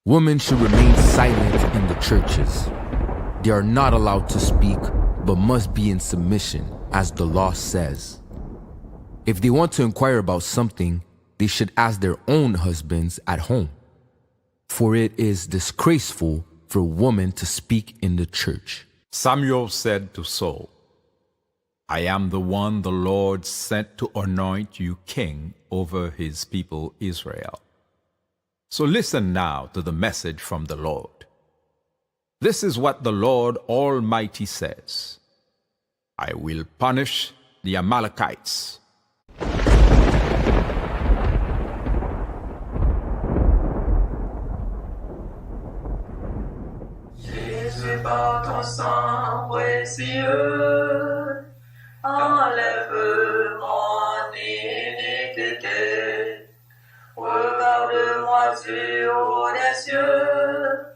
Women should remain silent in the churches. They are not allowed to speak, but must be in submission, as the law says. If they want to inquire about something, they should ask their own husbands at home. For it is disgraceful for a woman to speak in the church. Samuel said to Saul, I am the one the Lord sent to anoint you king over his people Israel. So listen now to the message from the Lord. This is what the Lord Almighty says. I will punish the Amalekites. Jésus, par ton sang précieux, enlève mon iniquité. Regarde-moi sur les cieux,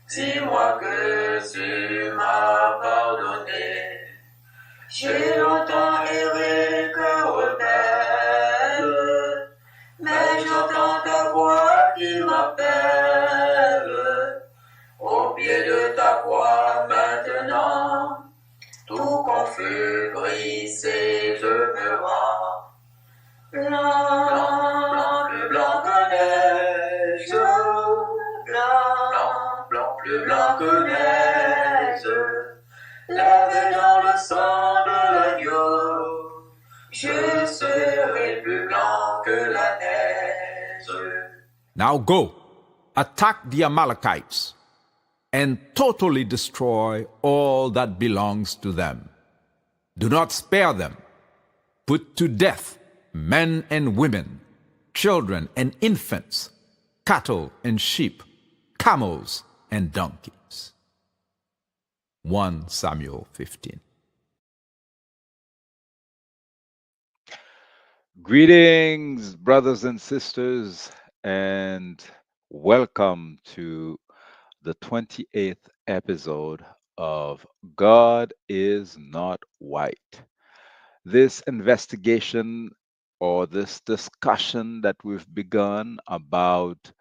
dis-moi que tu m'as pardonné. J'ai longtemps erré cœur rebelle, mais j'entends ta voix qui m'appelle. Au pied de ta croix maintenant, tout confus, brisé, je me rends. Blanc, blanc, plus blanc que neige, blanc, plus blanc que neige, lavé dans le sang de l'agneau, je serai plus blanc que la neige. Now go, attack the Amalekites, and totally destroy all that belongs to them. Do not spare them. Put to death men and women, children and infants, cattle and sheep, camels and donkeys. 1 Samuel 15. Greetings, brothers and sisters, and welcome to the 28th episode of God is Not White. This investigation or this discussion that we've begun about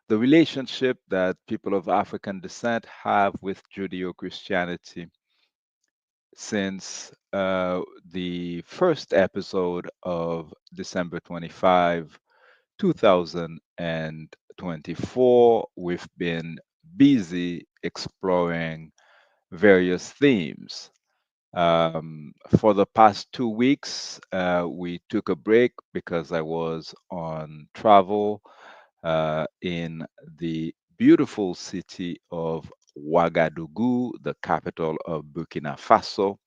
the relationship that people of African descent have with Judeo Christianity since the first episode of December 25, 2024, we've been busy exploring various themes. For the past 2 weeks, we took a break because I was on travel in the beautiful city of Ouagadougou, the capital of Burkina Faso.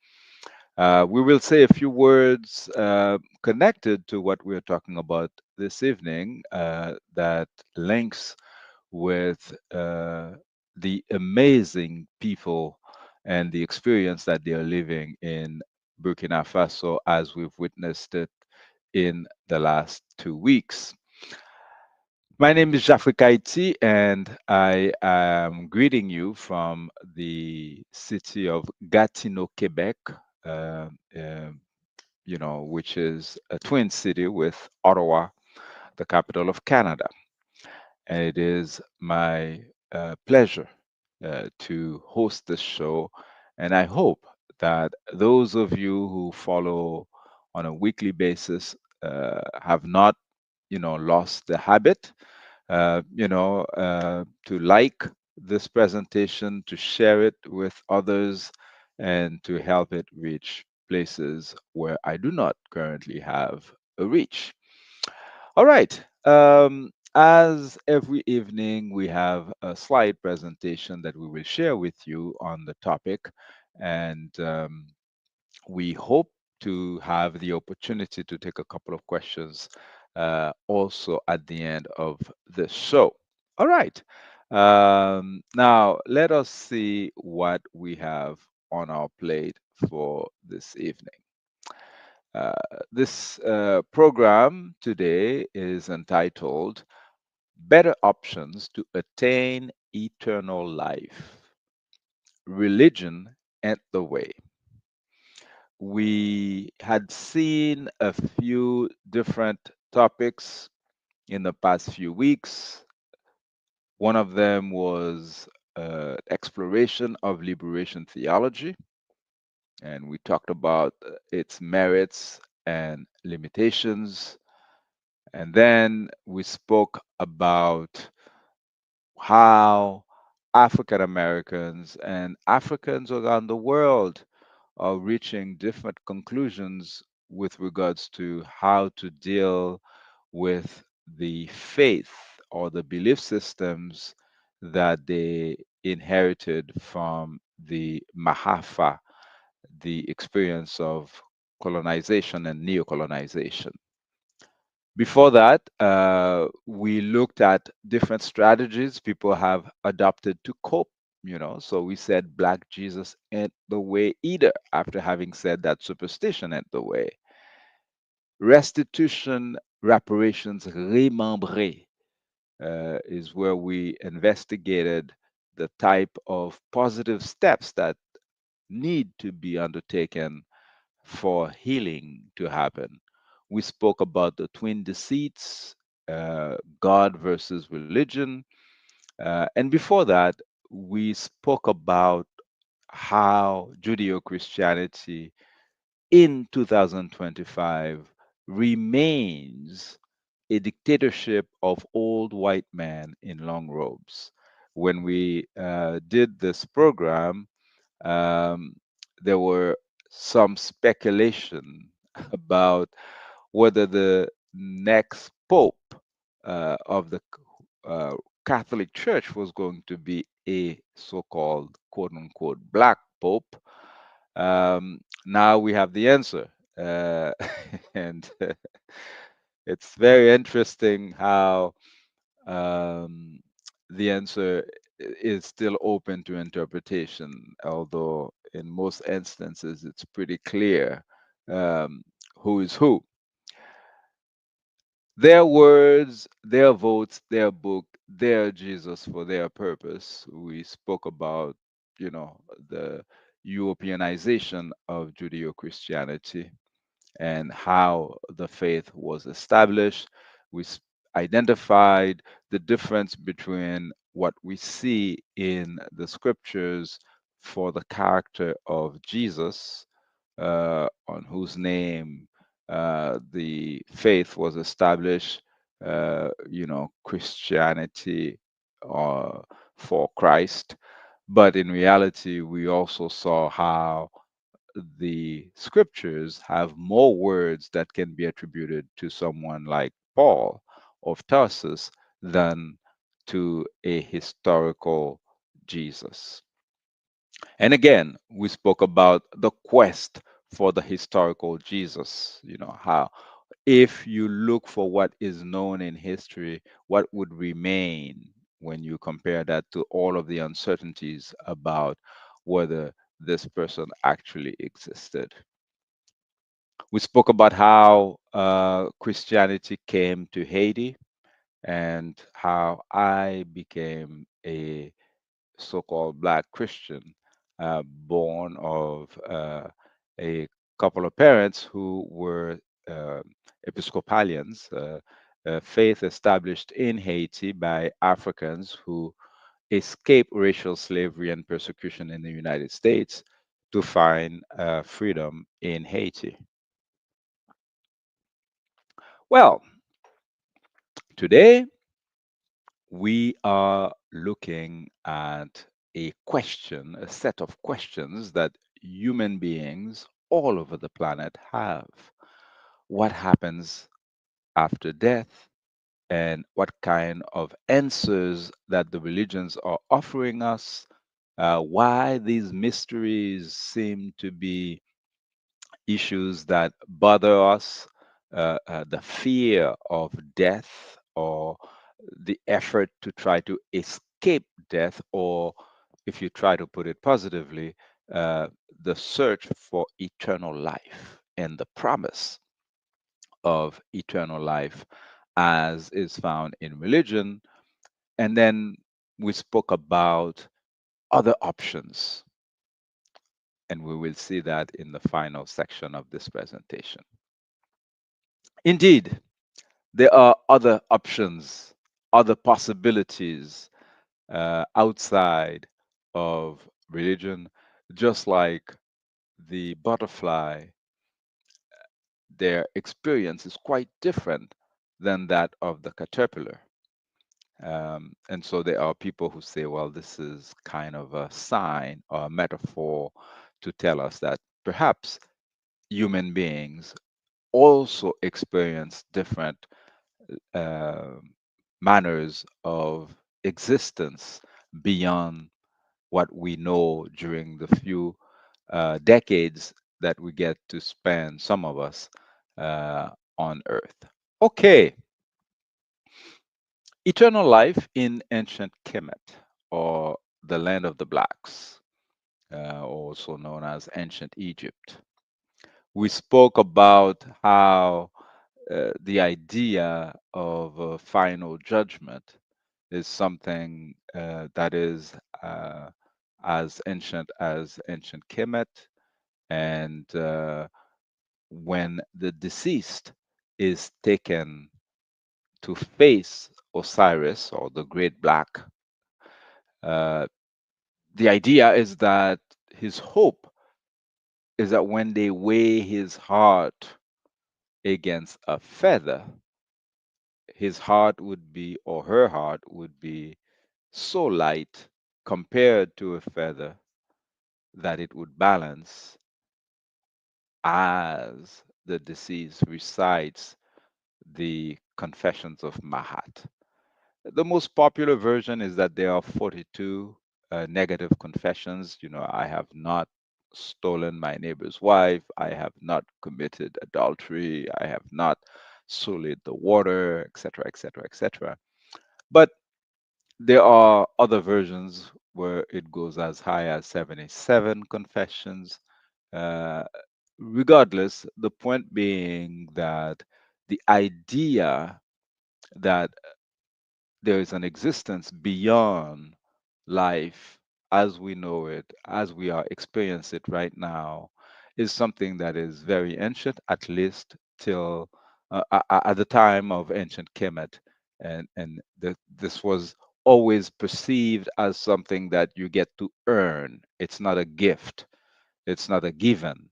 We will say a few words connected to what we're talking about this evening that links with the amazing people and the experience that they are living in Burkina Faso as we've witnessed it in the last 2 weeks. My name is Jafri Kaiti, and I am greeting you from the city of Gatineau, Quebec, uh, uh, which is a twin city with Ottawa, the capital of Canada. And it is my pleasure to host this show. And I hope that those of you who follow on a weekly basis have not, lost the habit, to like this presentation, to share it with others, and to help it reach places where I do not currently have a reach. All right. As every evening, we have a slide presentation that we will share with you on the topic, and we hope to have the opportunity to take a couple of questions also at the end of the show. All right. Now, let us see what we have on our plate for this evening. This program today is entitled Better Options to Attain Eternal Life. Religion and the Way. We had seen a few different topics in the past few weeks. One of them was exploration of liberation theology, and we talked about its merits and limitations. And then we spoke about how African Americans and Africans around the world are reaching different conclusions with regards to how to deal with the faith or the belief systems that they inherited from the Mahafa, the experience of colonization and neocolonization. Before that, we looked at different strategies people have adopted to cope. So we said Black Jesus ain't the way either, after having said that superstition ain't the way. Restitution, reparations, remembré is where we investigated the type of positive steps that need to be undertaken for healing to happen. We spoke about the twin deceits, God versus religion. And before that, we spoke about how Judeo Christianity in 2025 remains a dictatorship of old white men in long robes. When we did this program, um, there were some speculation about whether the next pope of the Catholic Church was going to be a so-called quote-unquote black pope. Now we have the answer, and it's very interesting how um, the answer is still open to interpretation, although in most instances it's pretty clear um, who is who. Their words, their votes, their book, their Jesus for their purpose. We spoke about, the Europeanization of Judeo Christianity and how the faith was established. We identified the difference between what we see in the scriptures for the character of Jesus, on whose name the faith was established, Christianity uh, for Christ. But in reality, we also saw how the scriptures have more words that can be attributed to someone like Paul of Tarsus than to a historical Jesus. And again, we spoke about the quest for the historical Jesus, how if you look for what is known in history, what would remain when you compare that to all of the uncertainties about whether this person actually existed. We spoke about how Christianity came to Haiti and how I became a so-called Black Christian, born of a couple of parents who were uh, Episcopalians, faith established in Haiti by Africans who escaped racial slavery and persecution in the United States to find freedom in Haiti. Well, today we are looking at a set of questions that human beings all over the planet have. What happens after death, and what kind of answers that the religions are offering us, why these mysteries seem to be issues that bother us, the fear of death, or the effort to try to escape death, or if you try to put it positively, uh, the search for eternal life and the promise of eternal life as is found in religion. And then we spoke about other options, and we will see that in the final section of this presentation. Indeed, there are other options, other possibilities outside of religion, just like the butterfly, their experience is quite different than that of the caterpillar. And so there are people who say, well, this is kind of a sign or a metaphor to tell us that perhaps human beings also experience different uh, manners of existence beyond what we know during the few decades that we get to spend, some of us, uh, on Earth. Okay, eternal life in ancient Kemet, or the land of the blacks, also known as ancient Egypt. We spoke about how the idea of a final judgment is something that is as ancient Kemet, and when the deceased is taken to face Osiris or the Great Black, uh, the idea is that his hope is that when they weigh his heart against a feather, his heart would be, or her heart would be, so light compared to a feather that it would balance as the deceased recites the Confessions of Mahat. The most popular version is that there are 42 negative confessions. You know, I have not stolen my neighbor's wife. I have not committed adultery. I have not sullied the water, etc., etc., etc. But there are other versions where it goes as high as 77 confessions. Uh, Regardless, the point being that the idea that there is an existence beyond life as we know it, as we are experiencing it right now, is something that is very ancient, at least till at the time of ancient Kemet, and this was always perceived as something that you get to earn. It's not a gift. It's not a given.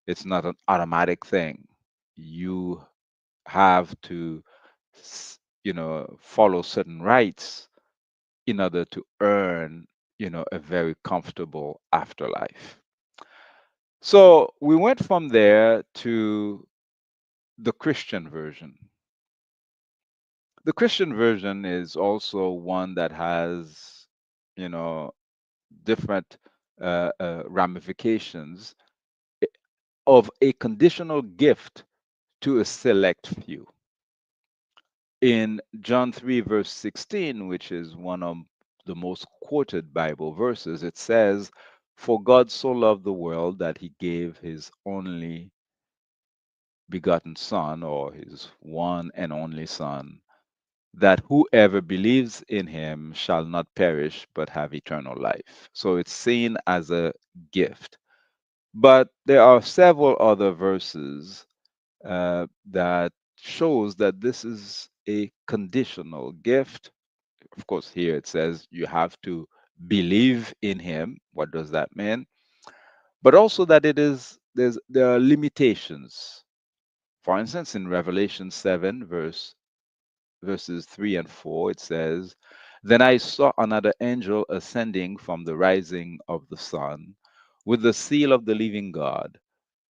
It's not an automatic thing. You have to, follow certain rites in order to earn, a very comfortable afterlife. So we went from there to the Christian version. The Christian version is also one that has, you know, different ramifications of a conditional gift to a select few. In John 3, verse 16, which is one of the most quoted Bible verses, it says, "For God so loved the world that he gave his only begotten Son, or his one and only Son, that whoever believes in him shall not perish but have eternal life." So it's seen as a gift. But there are several other verses that shows that this is a conditional gift. Of course, here it says you have to believe in him. What does that mean? But also that there are limitations. For instance, in Revelation 7, verses 3 and 4, it says, "Then I saw another angel ascending from the rising of the sun with the seal of the living God,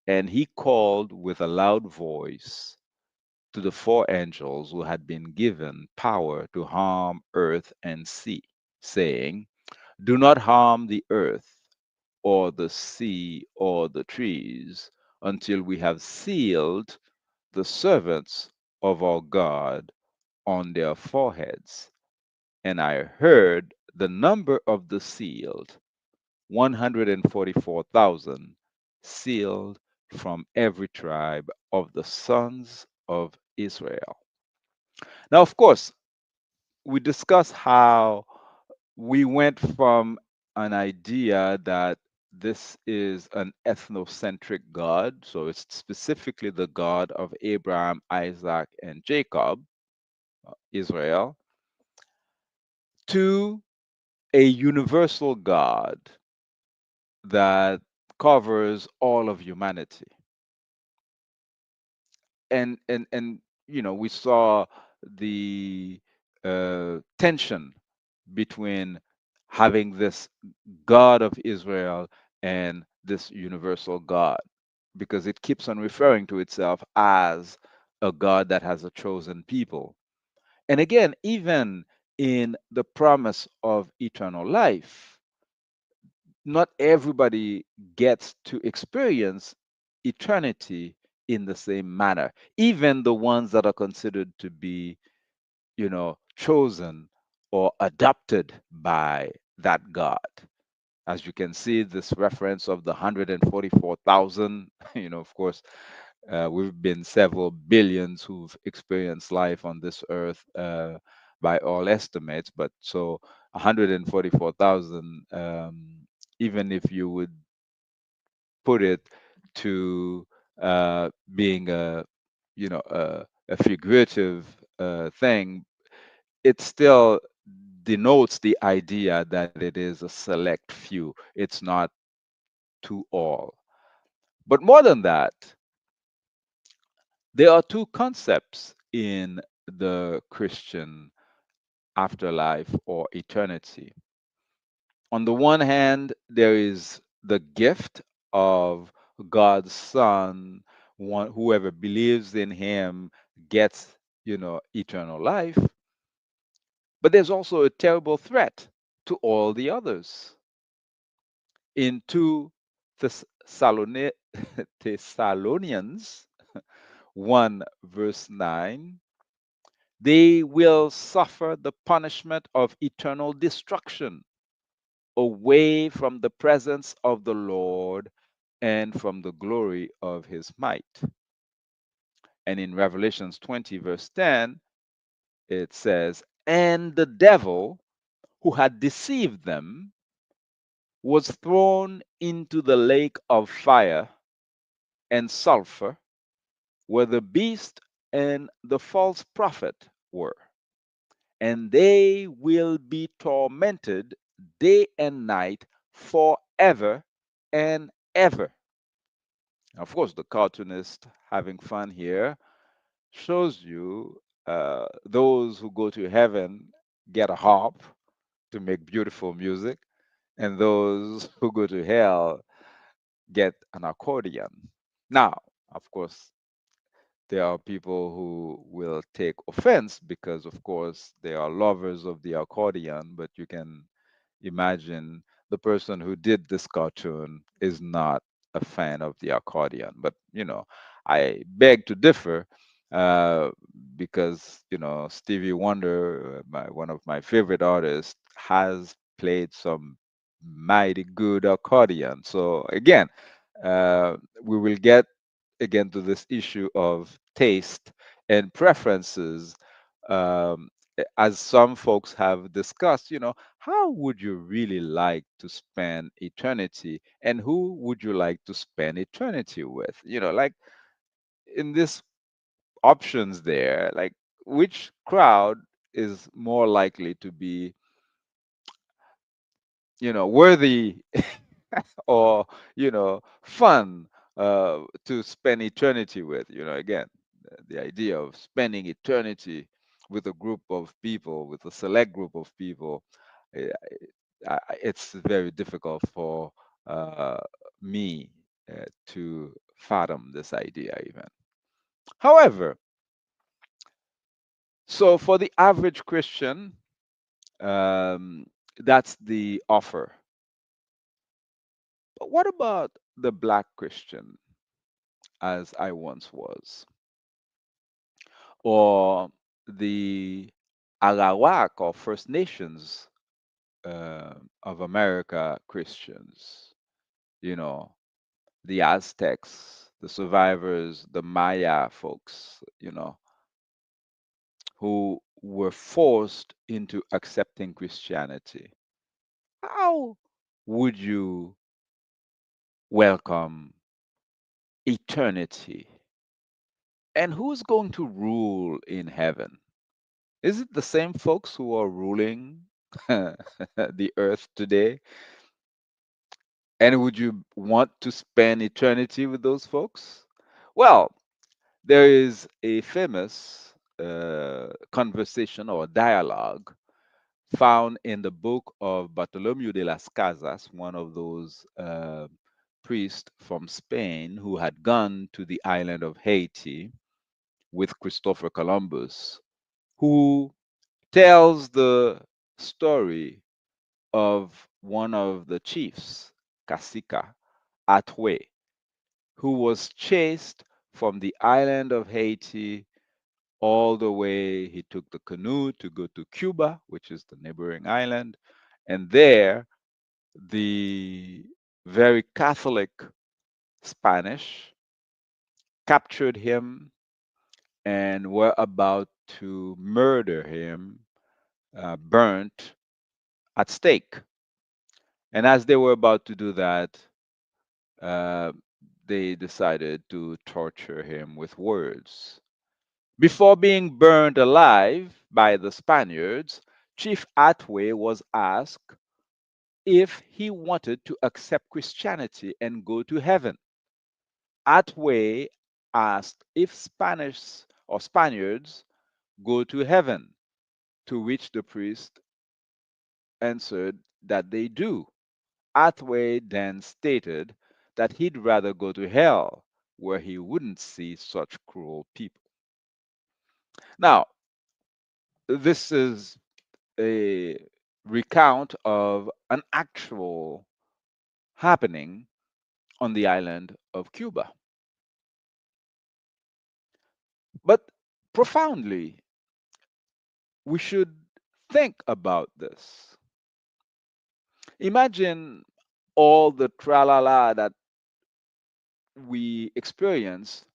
and he called with a loud voice to the four angels who had been given power to harm earth and sea, saying, 'Do not harm the earth or the sea or the trees until we have sealed the servants of our God on their foreheads.' And I heard the number of the sealed, 144,000, sealed from every tribe of the sons of Israel." Now, of course, we discussed how we went from an idea that this is an ethnocentric God, so it's specifically the God of Abraham, Isaac, and Jacob, Israel, to a universal God that covers all of humanity. And we saw the tension between having this God of Israel and this universal God, because it keeps on referring to itself as a God that has a chosen people. And again, even in the promise of eternal life, not everybody gets to experience eternity in the same manner, even the ones that are considered to be, chosen or adopted by that God. As you can see, this reference of the 144,000, of course, we've been several billions who've experienced life on this earth by all estimates. But so 144,000, even if you would put it to being a figurative thing, it still denotes the idea that it is a select few. It's not to all. But more than that, there are two concepts in the Christian afterlife or eternity. On the one hand, there is the gift of God's Son. Whoever believes in Him gets, eternal life. But there's also a terrible threat to all the others. In 2 Thessalonians 1, verse 9, they will suffer the punishment of eternal destruction away from the presence of the Lord and from the glory of his might. And in Revelations 20, verse 10, it says, and the devil who had deceived them was thrown into the lake of fire and sulfur, where the beast and the false prophet were, and they will be tormented day and night forever and ever. Of course, the cartoonist having fun here shows you those who go to heaven get a harp to make beautiful music, and those who go to hell get an accordion. Now, of course, there are people who will take offense because, of course, they are lovers of the accordion, but you can imagine the person who did this cartoon is not a fan of the accordion. But, I beg to differ uh, because, Stevie Wonder, one of my favorite artists, has played some mighty good accordion. So, again, we will get again to this issue of taste and preferences. As some folks have discussed, how would you really like to spend eternity, and who would you like to spend eternity with? Like in this options there, like which crowd is more likely to be, worthy or fun to spend eternity with. Again, the idea of spending eternity with a group of people, with a select group of people, eh, it's very difficult for uh, me to fathom this idea even. However, so for the average Christian, um, that's the offer. But what about the black Christian, as I once was, or the Arawak or First Nations of America Christians, you know, the Aztecs, the survivors, the Maya folks, who were forced into accepting Christianity? How would you welcome eternity? And who's going to rule in heaven? Is it the same folks who are ruling the earth today? And would you want to spend eternity with those folks? Well, there is a famous conversation or dialogue found in the book of Bartolomeu de las Casas, one of those priests from Spain who had gone to the island of Haiti with Christopher Columbus, who tells the story of one of the chiefs, Cacica Atwe, who was chased from the island of Haiti all the way. He took the canoe to go to Cuba, which is the neighboring island, and there the very Catholic Spanish captured him and were about to murder him, burnt at stake. And as they were about to do that, uh, they decided to torture him with words. Before being burned alive by the Spaniards, Chief Atway was asked if he wanted to accept Christianity and go to heaven. Atway asked if Spanish or Spaniards go to heaven, to which the priest answered that they do. Atway then stated that he'd rather go to hell, where he wouldn't see such cruel people. Now, this is a recount of an actual happening on the island of Cuba. But profoundly, we should think about this. Imagine all the tralala that we experienced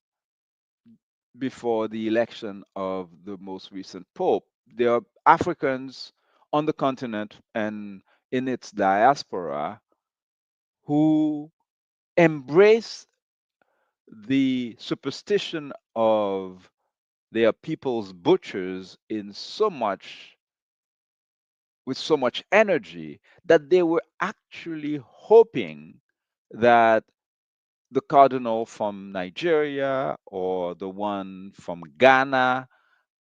before the election of the most recent pope. There are Africans on the continent and in its diaspora who embrace the superstition of their people's butchers in so much with so much energy that they were actually hoping that the cardinal from Nigeria or the one from Ghana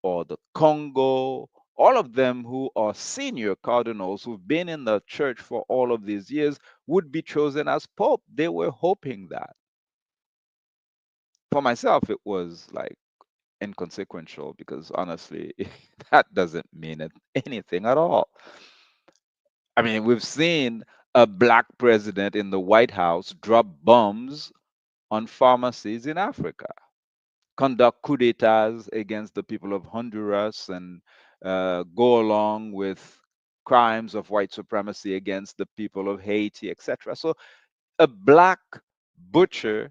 or the Congo, all of them who are senior cardinals who've been in the church for all of these years would be chosen as pope. They were hoping that. For myself, it was like inconsequential because honestly, that doesn't mean anything at all. I mean, we've seen a black president in the White House drop bombs on pharmacies in Africa, conduct coups d'etats against the people of Honduras, and go along with crimes of white supremacy against the people of Haiti, etc. So a black butcher,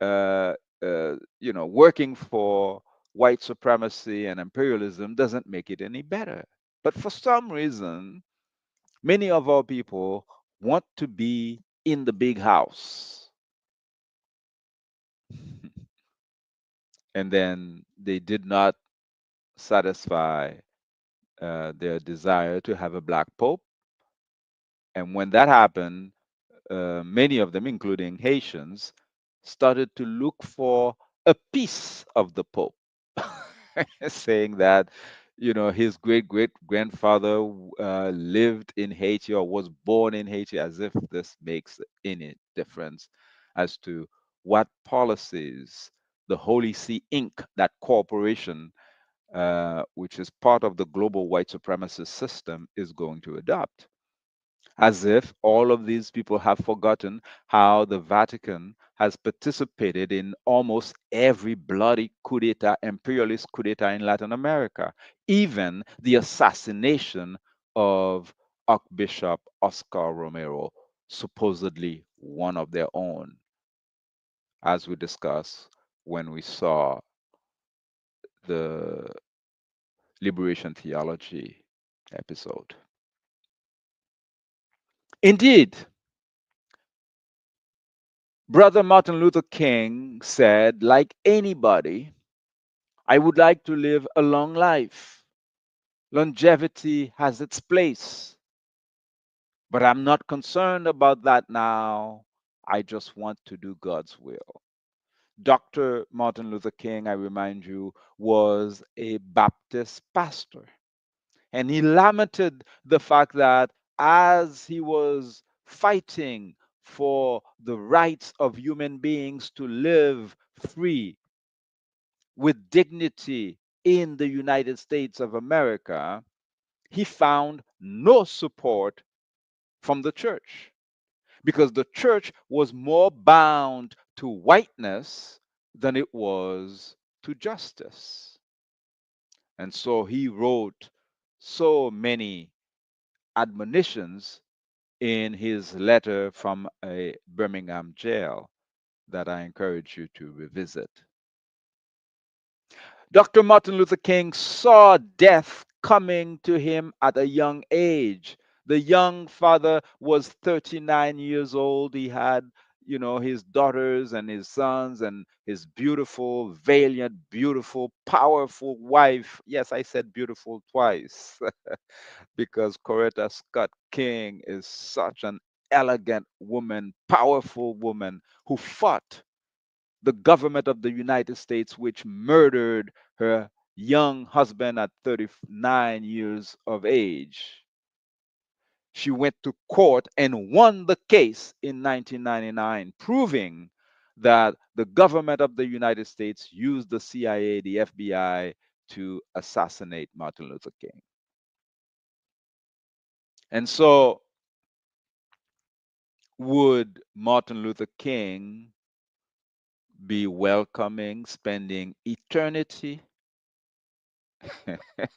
uh, working for white supremacy and imperialism doesn't make it any better. But for some reason, many of our people want to be in the big house. And then they did not satisfy their desire to have a black pope. And when that happened, many of them, including Haitians, started to look for a piece of the pope, saying that, his great great grandfather lived in Haiti or was born in Haiti, as if this makes any difference as to what policies the Holy See Inc., that corporation, which is part of the global white supremacist system, is going to adopt. As if all of these people have forgotten how the Vatican has participated in almost every bloody coup d'etat, imperialist coup d'etat in Latin America, even the assassination of Archbishop Oscar Romero, supposedly one of their own, as we discussed when we saw the liberation theology episode. Indeed, Brother Martin Luther King said, like anybody, I would like to live a long life. Longevity has its place, but I'm not concerned about that now. I just want to do God's will. Dr. Martin Luther King, I remind you, was a Baptist pastor. And he lamented the fact that as he was fighting for the rights of human beings to live free with dignity in the United States of America, he found no support from the church because the church was more bound to whiteness than it was to justice. And so he wrote so many admonitions in his letter from a Birmingham jail that I encourage you to revisit. Dr. Martin Luther King saw death coming to him at a young age. The young father was 39 years old. He had, his daughters and his sons and his beautiful, valiant, beautiful, powerful wife. Yes, I said beautiful twice because Coretta Scott King is such an elegant woman, powerful woman who fought the government of the United States, which murdered her young husband at 39 years of age. She went to court and won the case in 1999, proving that the government of the United States used the CIA, the FBI, to assassinate Martin Luther King. And so, would Martin Luther King be welcoming spending eternity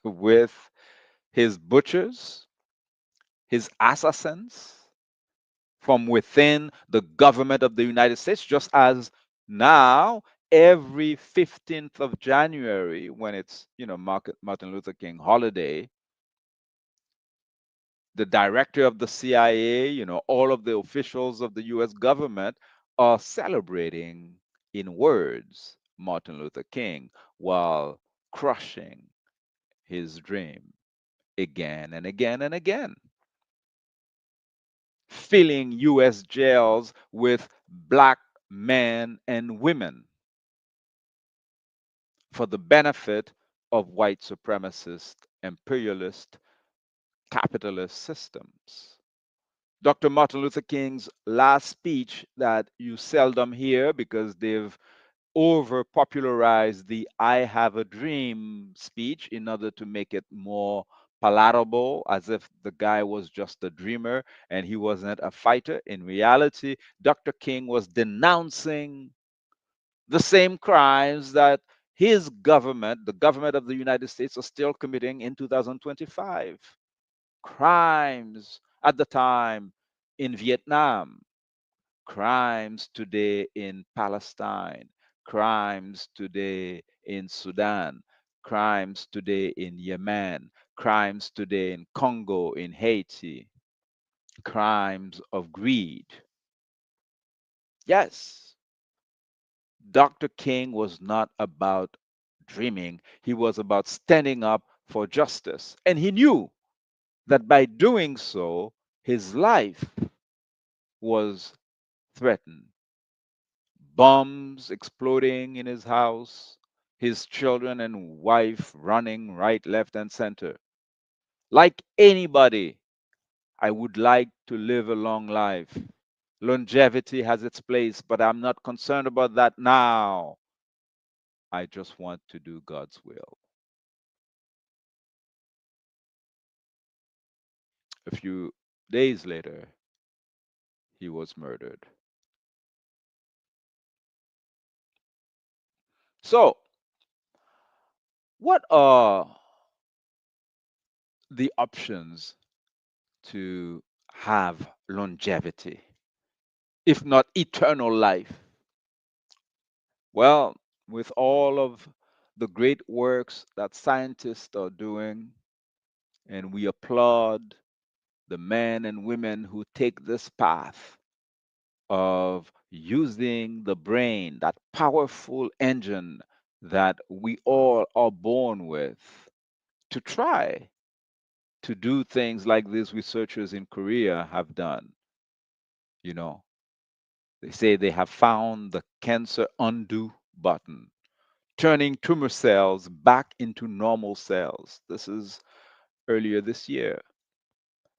with his butchers, his assassins from within the government of the United States, just as now every 15th of January, when it's, Martin Luther King holiday, the director of the CIA, all of the officials of the US government are celebrating in words Martin Luther King while crushing his dream again and again and again, filling US jails with black men and women for the benefit of white supremacist, imperialist, capitalist systems. Dr. Martin Luther King's last speech that you seldom hear because they've over popularized the I have a dream speech in order to make it more palatable, as if the guy was just a dreamer and he wasn't a fighter. In reality, Dr. King was denouncing the same crimes that his government, the government of the United States, are still committing in 2025. Crimes at the time in Vietnam, crimes today in Palestine, crimes today in Sudan, crimes today in Yemen, crimes today in Congo, in Haiti, crimes of greed. Yes, Dr. King was not about dreaming, he was about standing up for justice. And he knew that by doing so, his life was threatened. Bombs exploding in his house, his children and wife running right, left, and center. Like anybody, I would like to live a long life. Longevity has its place, but I'm not concerned about that now. I just want to do God's will. A few days later, he was murdered. So, what are the options to have longevity, if not eternal life? Well, with all of the great works that scientists are doing, and we applaud the men and women who take this path of using the brain, that powerful engine that we all are born with, to try. to do things like these researchers in Korea have done. You know, they say they have found the cancer undo button, turning tumor cells back into normal cells. This is earlier this year.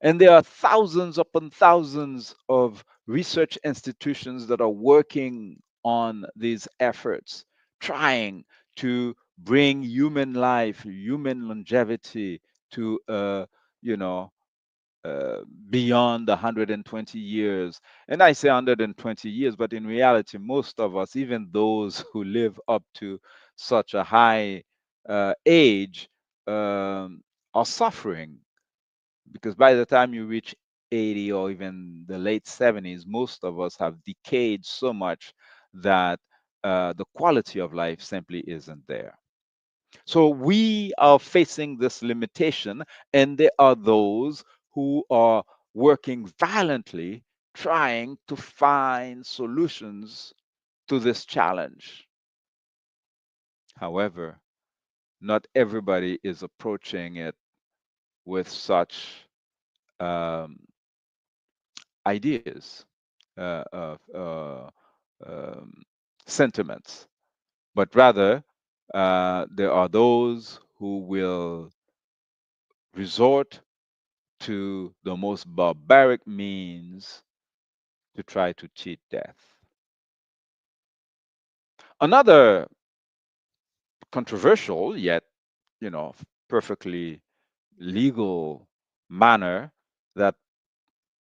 And there are thousands upon thousands of research institutions that are working on these efforts, trying to bring human life, human longevity to, you know, beyond 120 years. And I say 120 years, but in reality, most of us, even those who live up to such a high age, are suffering, because by the time you reach 80 or even the late 70s, most of us have decayed so much that the quality of life simply isn't there. So we are facing this limitation, and there are those who are working violently trying to find solutions to this challenge. However, not everybody is approaching it with such um, ideas, of um, sentiments, but rather there are those who will resort to the most barbaric means to try to cheat death. Another controversial yet, perfectly legal manner that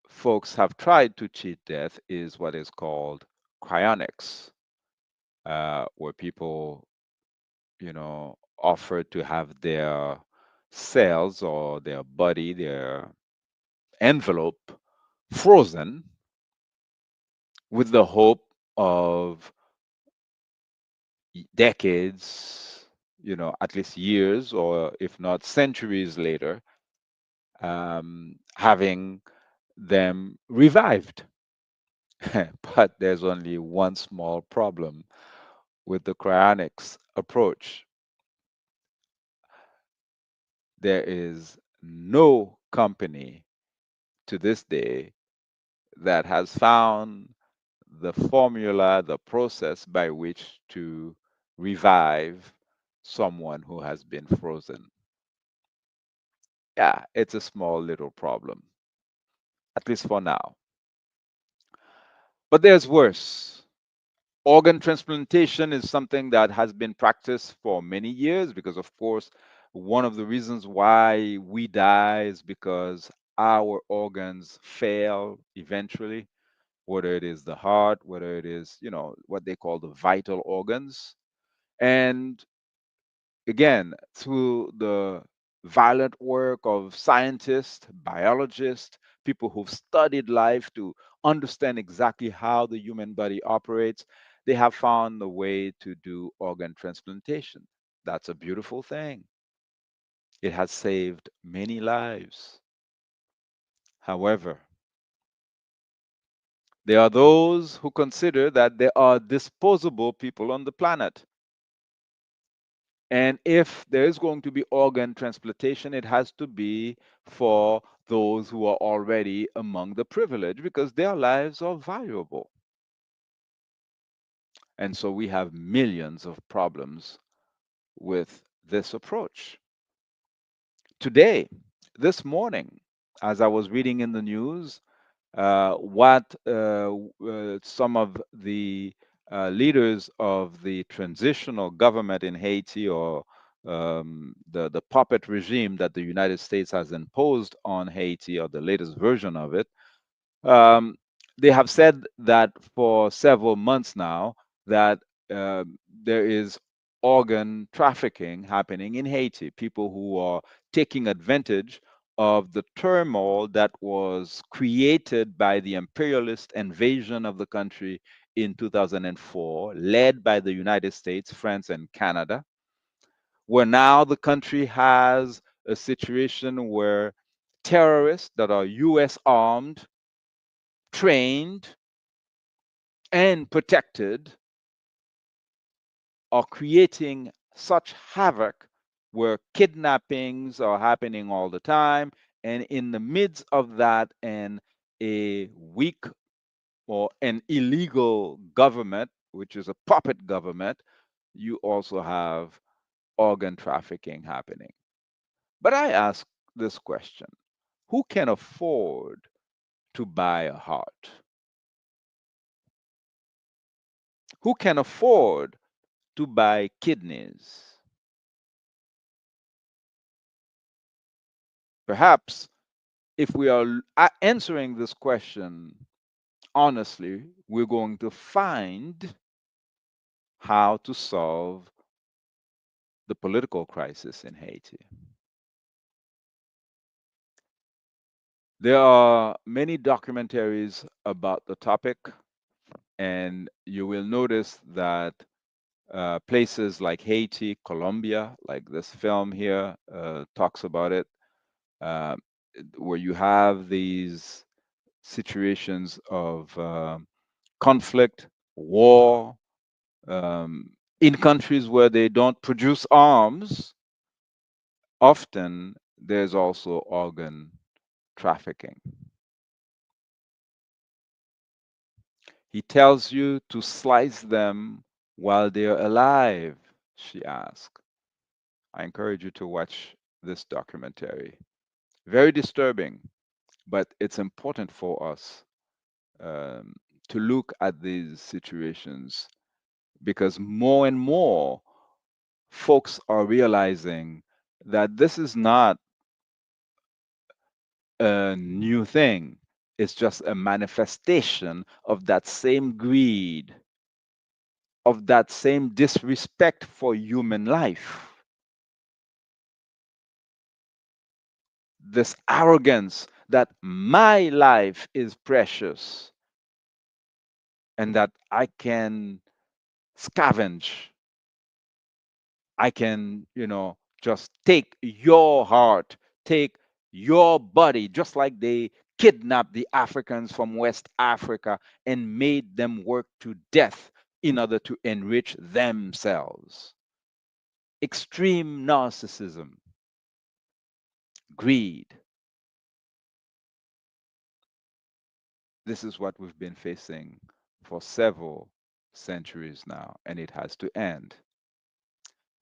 folks have tried to cheat death is what is called cryonics, where people, offer to have their cells or their body, their envelope frozen with the hope of decades, at least years, or if not centuries later, having them revived. But there's only one small problem with the cryonics approach. There is no company to this day that has found the formula, the process by which to revive someone who has been frozen. Yeah, it's a small little problem, at least for now. But there's worse. Organ transplantation is something that has been practiced for many years because, of course, one of the reasons why we die is because our organs fail eventually, whether it is the heart, whether it is, what they call the vital organs. And again, through the violent work of scientists, biologists, people who've studied life to understand exactly how the human body operates, they have found a way to do organ transplantation. That's a beautiful thing. It has saved many lives. However, there are those who consider that there are disposable people on the planet. And if there is going to be organ transplantation, it has to be for those who are already among the privileged because their lives are valuable. And so we have millions of problems with this approach. Today, this morning, as I was reading in the news, what some of the leaders of the transitional government in Haiti, or the puppet regime that the United States has imposed on Haiti, or the latest version of it, um, they have said that for several months now that there is organ trafficking happening in Haiti. People who are taking advantage of the turmoil that was created by the imperialist invasion of the country in 2004, led by the United States, France, and Canada, where now the country has a situation where terrorists that are US armed, trained, and protected are creating such havoc, where kidnappings are happening all the time, And in the midst of that, and a weak or an illegal government, which is a puppet government, you also have organ trafficking happening. But I ask this question: who can afford to buy a heart? Who can afford to buy kidneys? Perhaps if we are answering this question honestly, we're going to find how to solve the political crisis in Haiti. There are many documentaries about the topic, and you will notice that places like Haiti, Colombia, like this film here talks about it, uh, where you have these situations of conflict, war, in countries where they don't produce arms, often there's also organ trafficking. He tells you to slice them while they're alive, she asked. I encourage you to watch this documentary. Very disturbing, but it's important for us um, to look at these situations because more and more folks are realizing that this is not a new thing. It's just a manifestation of that same greed, of that same disrespect for human life, this arrogance that my life is precious and that I can scavenge. I can, just take your heart, take your body, just like they kidnapped the Africans from West Africa and made them work to death in order to enrich themselves. Extreme narcissism, greed. This is what we've been facing for several centuries now, and it has to end.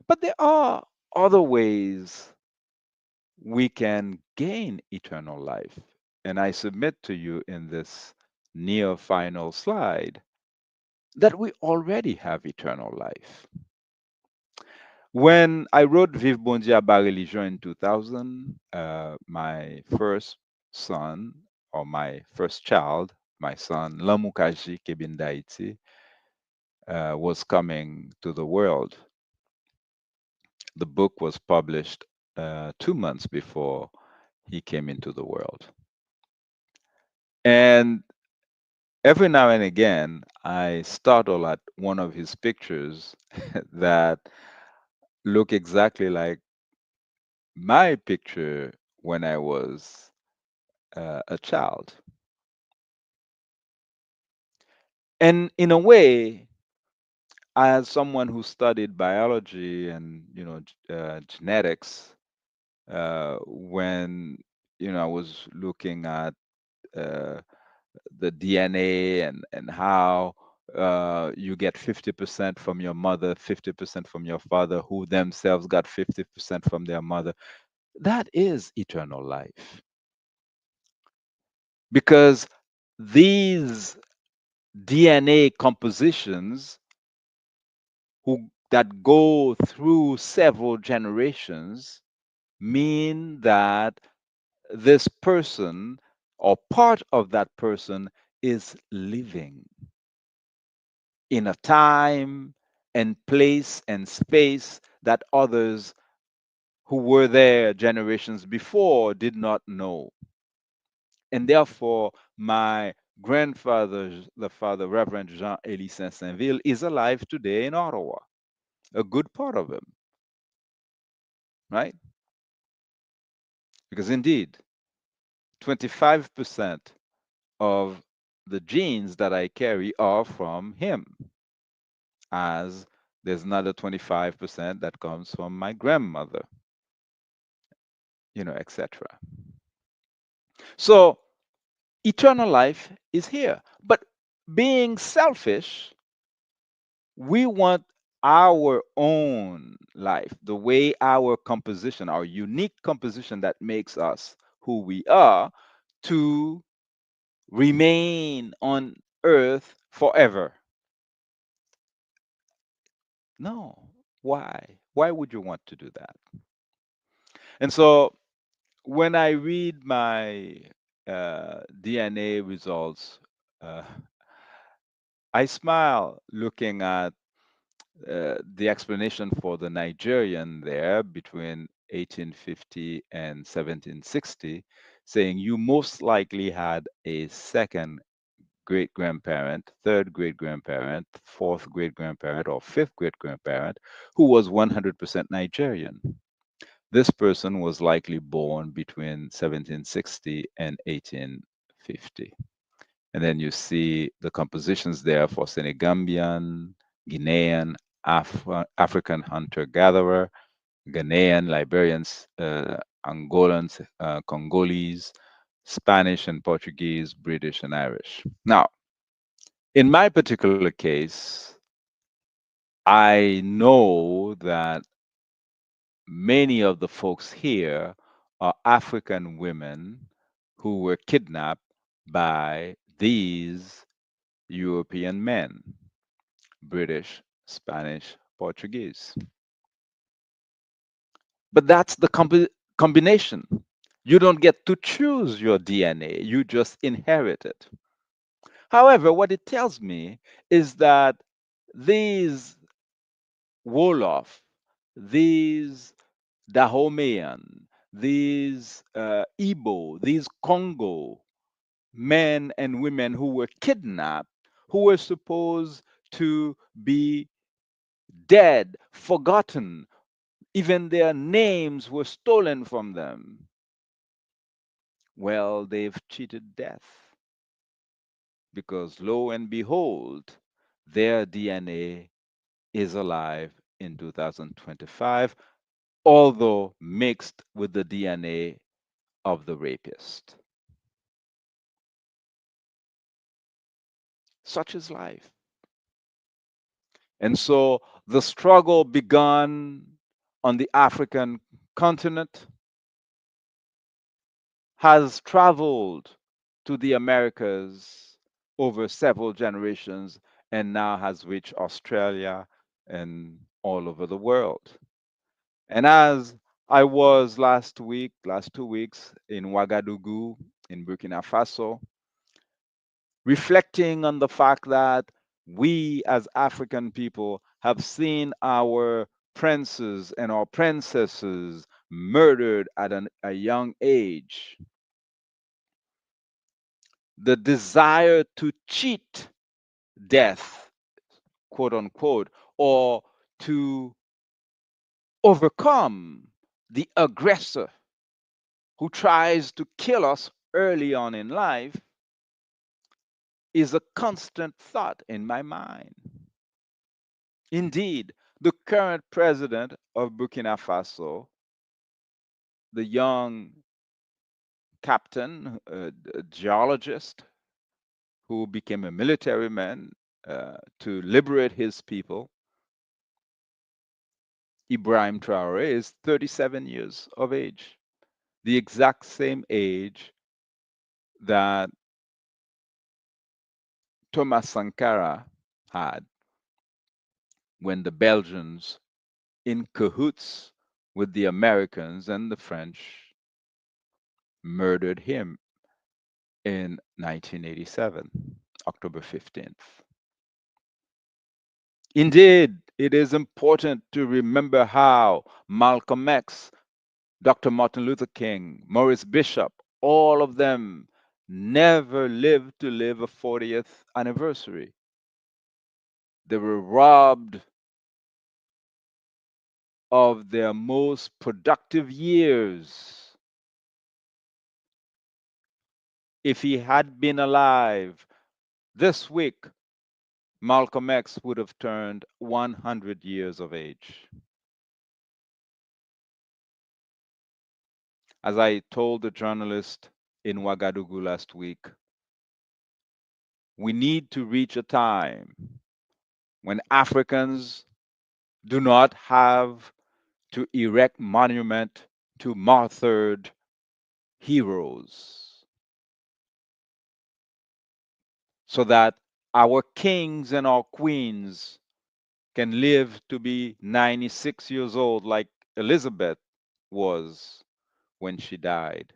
But there are other ways we can gain eternal life. And I submit to you in this near final slide that we already have eternal life. When I wrote Vive Bon Dieu à Bas Religion in 2000, my first son, or my first child, my son, Lamukaji Kebin Daiti, was coming to the world. The book was published 2 months before he came into the world. And every now and again, I startle at one of his pictures that look exactly like my picture when I was a child. And in a way, as someone who studied biology and genetics, when I was looking at uh, the DNA and how you get 50% from your mother, 50% from your father, who themselves got 50% from their mother. That is eternal life. Because these DNA compositions that go through several generations mean that this person or part of that person is living in a time and place and space that others who were there generations before did not know. And therefore, my grandfather, the father, Reverend Jean-Élie Saint-Sainville, is alive today in Ottawa, a good part of him, right? Because indeed, 25% of the genes that I carry are from him, as there's another 25% that comes from my grandmother, etc. So eternal life is here. But being selfish, we want our own life, the way our composition, our unique composition that makes us who we are, to remain on earth forever. No. Why? Why would you want to do that? And so when I read my DNA results, uh, I smile looking at the explanation for the Nigerian there between 1850 and 1760, saying you most likely had a second great grandparent, third great grandparent, fourth great grandparent, or fifth great grandparent who was 100% Nigerian. This person was likely born between 1760 and 1850. And then you see the compositions there for Senegambian, Guinean, African hunter gatherer, Ghanaian, Liberians, Angolans, Congolese, Spanish and Portuguese, British and Irish. Now, in my particular case, I know that many of the folks here are African women who were kidnapped by these European men, British, Spanish, Portuguese. But that's the combination. You don't get to choose your DNA, you just inherit it. However, what it tells me is that these Wolof, these Dahomean, these Igbo, these Congo men and women who were kidnapped, who were supposed to be dead, forgotten, even their names were stolen from them. Well, they've cheated death because lo and behold, their DNA is alive in 2025, although mixed with the DNA of the rapist. Such is life. And so the struggle begun on the African continent has traveled to the Americas over several generations and now has reached Australia and all over the world. And as I was last 2 weeks in Ouagadougou in Burkina Faso, reflecting on the fact that we as African people have seen our princes and our princesses murdered at a young age. The desire to cheat death, quote unquote, or to overcome the aggressor who tries to kill us early on in life is a constant thought in my mind. Indeed, the current president of Burkina Faso, the young captain, a geologist who became a military man to liberate his people, Ibrahim Traore, is 37 years of age, the exact same age that Thomas Sankara had when the Belgians, in cahoots with the Americans and the French, murdered him in 1987, October 15th. Indeed, it is important to remember how Malcolm X, Dr. Martin Luther King, Maurice Bishop, all of them never lived to live a 40th anniversary. They were robbed of their most productive years. If he had been alive this week, Malcolm X would have turned 100 years of age. As I told the journalist in Ouagadougou last week. We need to reach a time when Africans do not have to erect monument to martyred heroes so that our kings and our queens can live to be 96 years old like Elizabeth was when she died.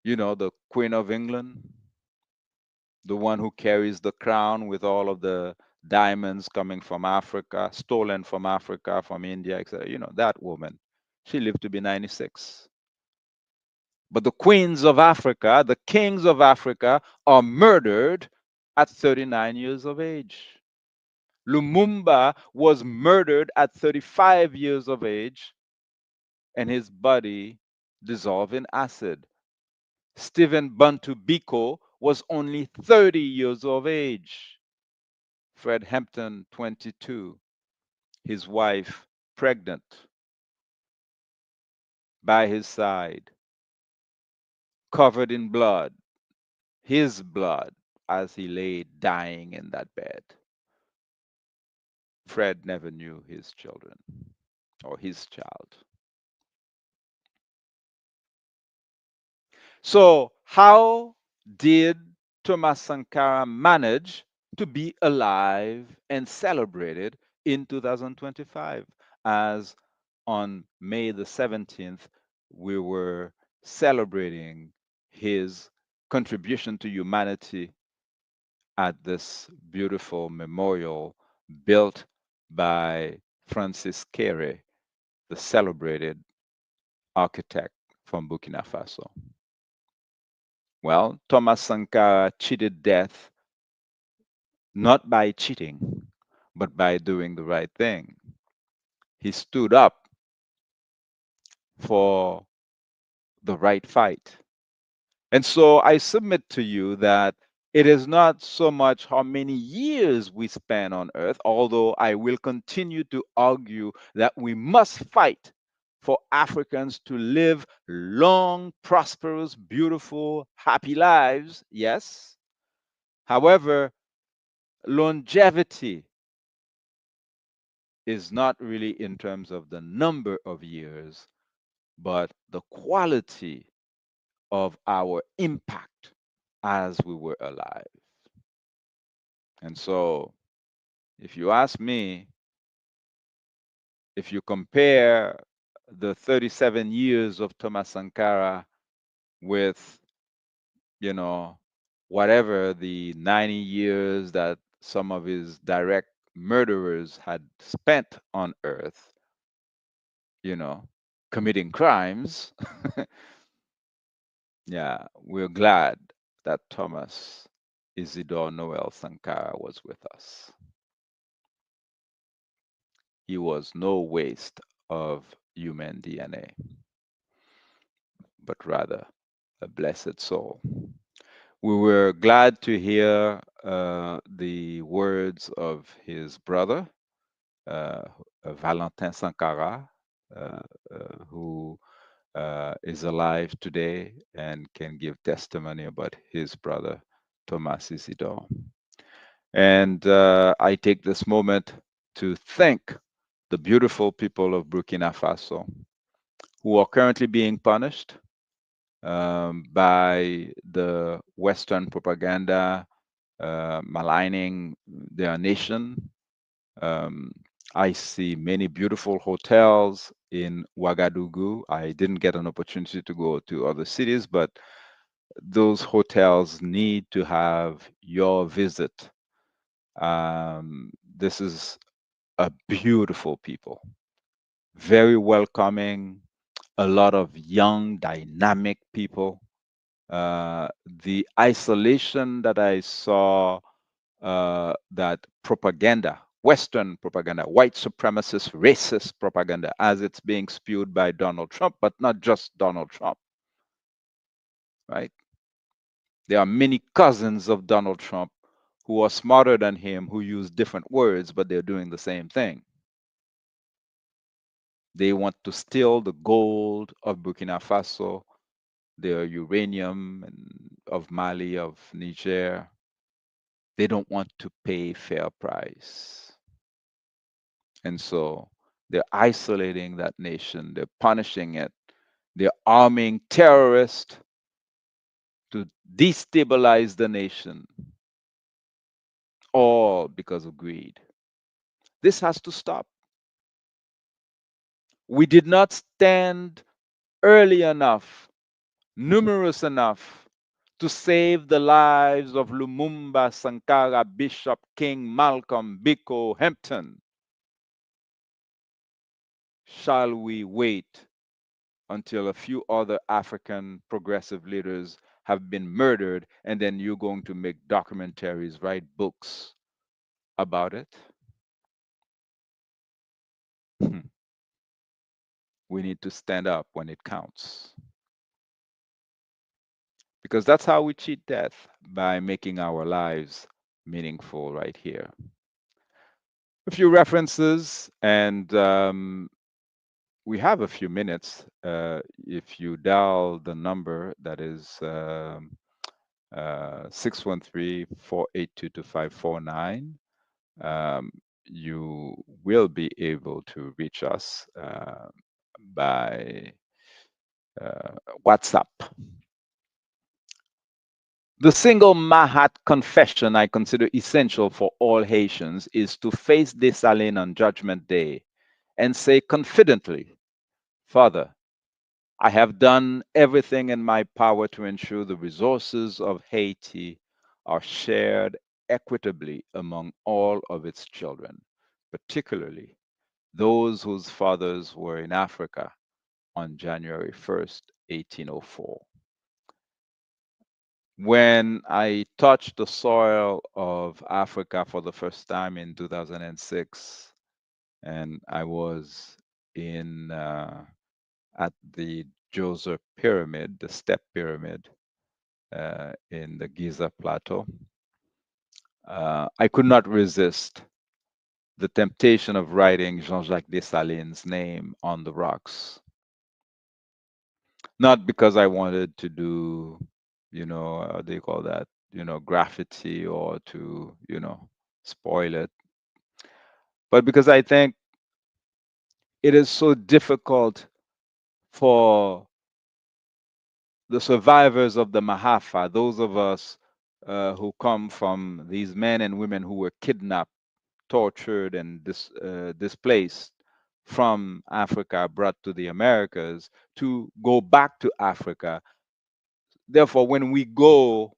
You know, the Queen of England, the one who carries the crown with all of the diamonds coming from Africa, stolen from Africa, from India, etc. You know, that woman, she lived to be 96. But the queens of Africa, the kings of Africa, are murdered at 39 years of age. Lumumba was murdered at 35 years of age and his body dissolved in acid. Stephen Bantu Biko was only 30 years of age. Fred Hampton, 22, his wife pregnant by his side, covered in blood, his blood, as he lay dying in that bed. Fred never knew his children or his child. So, how did Thomas Sankara manage to be alive and celebrated in 2025? As on May the 17th, we were celebrating his contribution to humanity at this beautiful memorial built by Francis Kéré, the celebrated architect from Burkina Faso. Well, Thomas Sankara cheated death not by cheating, but by doing the right thing. He stood up for the right fight. And so I submit to you that it is not so much how many years we spend on earth, although I will continue to argue that we must fight for Africans to live long, prosperous, beautiful, happy lives. Yes. However, longevity is not really in terms of the number of years, but the quality of our impact as we were alive. And so, if you ask me, if you compare the 37 years of Thomas Sankara with, you know, whatever the 90 years that some of his direct murderers had spent on earth, you know, committing crimes, yeah, we're glad that Thomas Isidore Noel Sankara was with us. He was no waste of human DNA, but rather a blessed soul. We were glad to hear the words of his brother, uh, Valentin Sankara, uh, who is alive today and can give testimony about his brother, Thomas Isidore. And I take this moment to thank the beautiful people of Burkina Faso who are currently being punished by the Western propaganda maligning their nation. Um, I see many beautiful hotels in Ouagadougou. I didn't get an opportunity to go to other cities, but those hotels need to have your visit. This is a beautiful people, very welcoming, a lot of young, dynamic people. The isolation that I saw, that propaganda, Western propaganda, white supremacist, racist propaganda, as it's being spewed by Donald Trump, but not just Donald Trump, right? There are many cousins of Donald Trump who are smarter than him, who use different words, but they're doing the same thing. They want to steal the gold of Burkina Faso. their uranium and of Mali, of Niger. They don't want to pay fair price. And so they're isolating that nation, they're punishing it, they're arming terrorists to destabilize the nation, all because of greed. This has to stop. We did not stand early enough, numerous enough to save the lives of Lumumba, Sankara, Bishop, King, Malcolm, Biko, Hampton. Shall we wait until a few other African progressive leaders have been murdered and then you're going to make documentaries, write books about it? We need to stand up when it counts. Because that's how we cheat death, by making our lives meaningful right here. A few references, and we have a few minutes. If you dial the number that is 613-482-2549, you will be able to reach us by WhatsApp. The single Mahat confession I consider essential for all Haitians is to face Dessalines on Judgment Day and say confidently, Father, I have done everything in my power to ensure the resources of Haiti are shared equitably among all of its children, particularly those whose fathers were in Africa on January 1st, 1804. When I touched the soil of Africa for the first time in 2006, and I was in at the Djoser Pyramid, the Step Pyramid in the Giza Plateau, I could not resist the temptation of writing Jean-Jacques Dessalines' name on the rocks. Not because I wanted to do, what do you call that, graffiti, or to, spoil it, but because I think it is so difficult for the survivors of the Mahafa, those of us who come from these men and women who were kidnapped, tortured, and displaced from Africa, brought to the Americas, to go back to Africa. Therefore, when we go,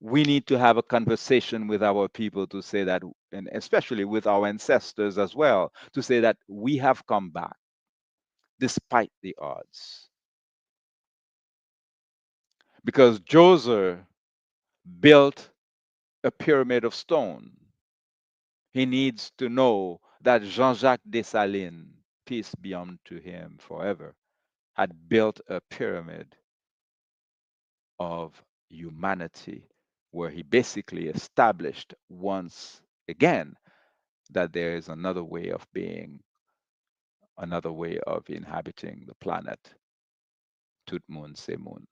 we need to have a conversation with our people to say that, and especially with our ancestors as well, to say that we have come back despite the odds. Because Djoser built a pyramid of stone. He needs to know that Jean-Jacques Dessalines, peace be unto him forever, had built a pyramid of humanity where he basically established once again that there is another way of being, another way of inhabiting the planet. Tout moun se moun.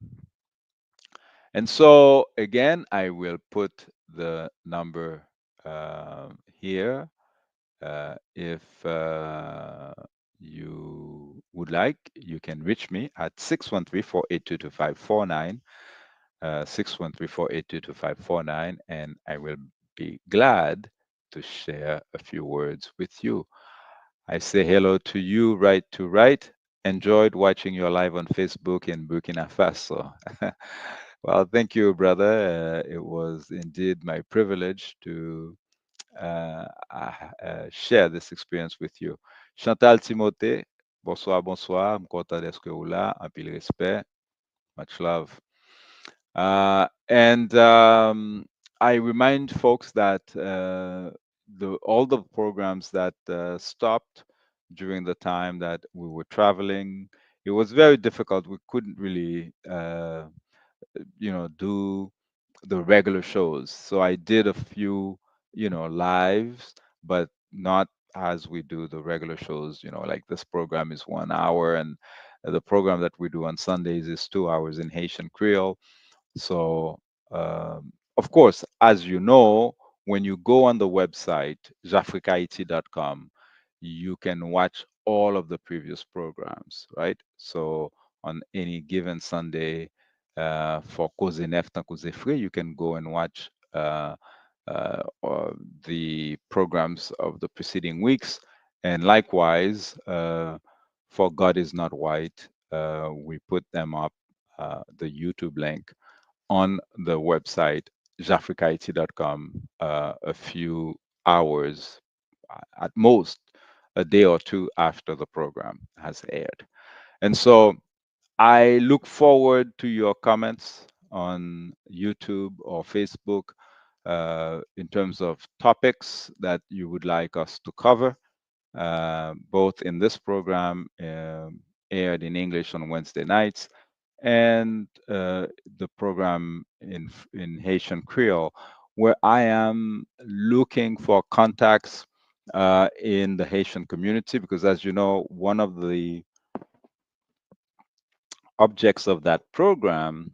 And so again, I will put the number here. If you would like, you can reach me at 613-482-2549, 613-482-2549, and I will be glad to share a few words with you. I say hello to you right to right. Enjoyed watching you live on Facebook in Burkina Faso. Well, thank you, brother. It was indeed my privilege to share this experience with you. Chantal Timothée, bonsoir, bonsoir. M'kontent d'eske ou la. Un pile respect. Much love. And I remind folks that all the programs that stopped during the time that we were traveling, it was very difficult. We couldn't really, do the regular shows. So I did a few, lives, but not as we do the regular shows. Like this program is 1 hour, and The program that we do on Sundays is 2 hours in Haitian Creole. So, of course, as you know, when you go on the website, jafricaiti.com, you can watch all of the previous programs, right? So, on any given Sunday, for Cause Nef Tan Cause Free, you can go and watch the programs of the preceding weeks. And likewise, for God is Not White, we put them up, the YouTube link on the website jafricaiti.com a few hours, at most a day or two after the program has aired. And so I look forward to your comments on YouTube or Facebook in terms of topics that you would like us to cover, both in this program, aired in English on Wednesday nights, and the program in Haitian Creole, where I am looking for contacts in the Haitian community, because as you know, one of the objects of that program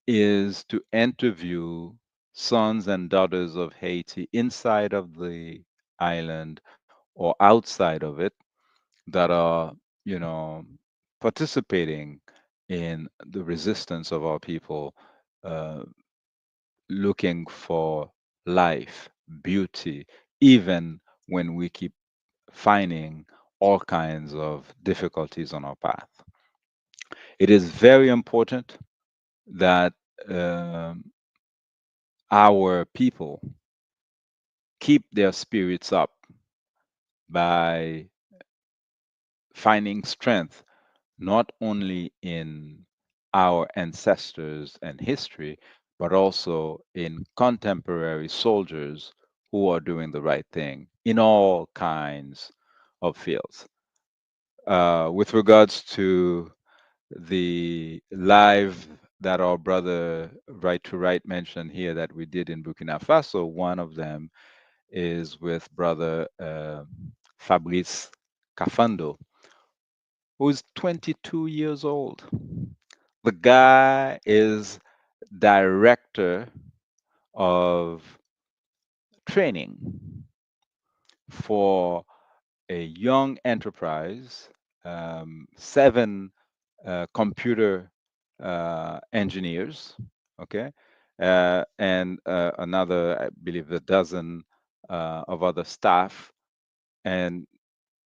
is to interview sons and daughters of Haiti inside of the island or outside of it that are, you know, participating in the resistance of our people, uh, looking for life, beauty, even when we keep finding all kinds of difficulties on our path. It is very important that um, our people keep their spirits up by finding strength not only in our ancestors and history, but also in contemporary soldiers who are doing the right thing in all kinds of fields. With regards to the live that our brother Right to Right mentioned here that we did in Burkina Faso, one of them is with brother Fabrice Kafando, who's 22 years old. The guy is director of training for a young enterprise, seven computer engineers, okay, and another, I believe, a dozen of other staff. And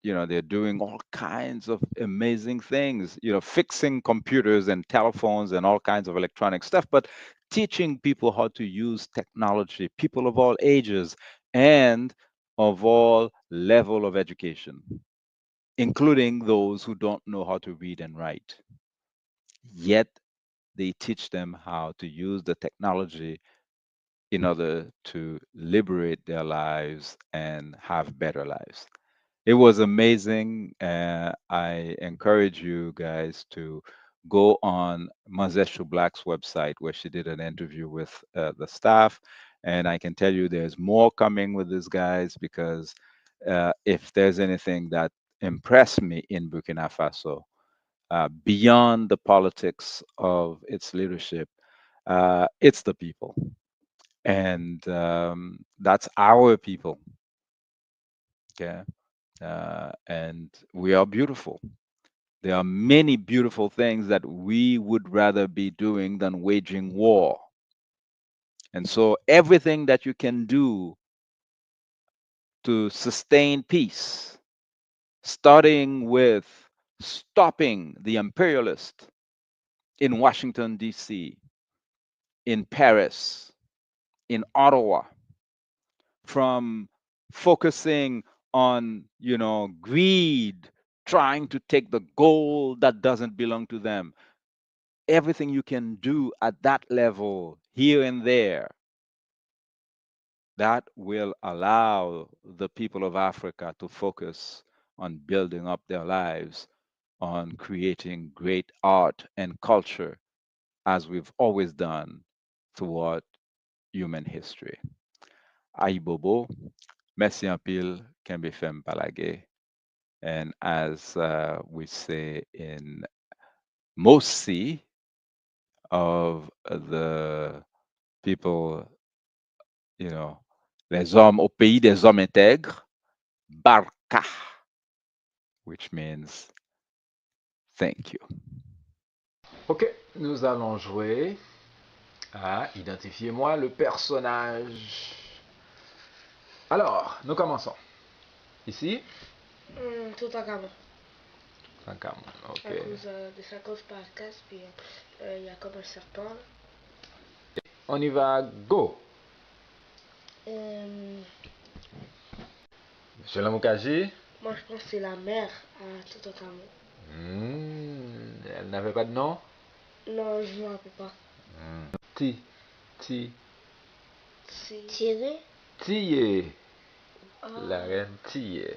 they're doing all kinds of amazing things, fixing computers and telephones and all kinds of electronic stuff, but teaching people how to use technology, people of all ages and of all level of education, including those who don't know how to read and write. Yet they teach them how to use the technology in order to liberate their lives and have better lives. It was amazing. I encourage you guys to go on Mazeshu Black's website where she did an interview with the staff. And I can tell you there's more coming with these guys because if there's anything that impressed me in Burkina Faso, beyond the politics of its leadership, it's the people. And that's our people. Okay. And we are beautiful. There are many beautiful things that we would rather be doing than waging war. And so, everything that you can do to sustain peace, starting with stopping the imperialist in Washington, D.C., in Paris, in Ottawa, from focusing on, greed, trying to take the gold that doesn't belong to them. Everything you can do at that level, here and there, that will allow the people of Africa to focus on building up their lives, on creating great art and culture, as we've always done throughout human history. Aïe Bobo, merci un pile, Kembe Fem Palage. And as we say in most of the people, you know, les hommes au pays des hommes intègres, barca, which means thank you. Ok, nous allons jouer à identifiez-moi le personnage. Alors, nous commençons. Ici, Toutankhamon. Tankam. Ok. À cause de sa grosse carcasse, puis il y a comme un serpent. On y va, go. Monsieur Lamukaji. Moi, je pense que c'est la mère à Toutankhamon. Elle n'avait pas de nom? Non, je ne me rappelle pas. Ti. Thierry. Tillé. Ah. La reine Tillé.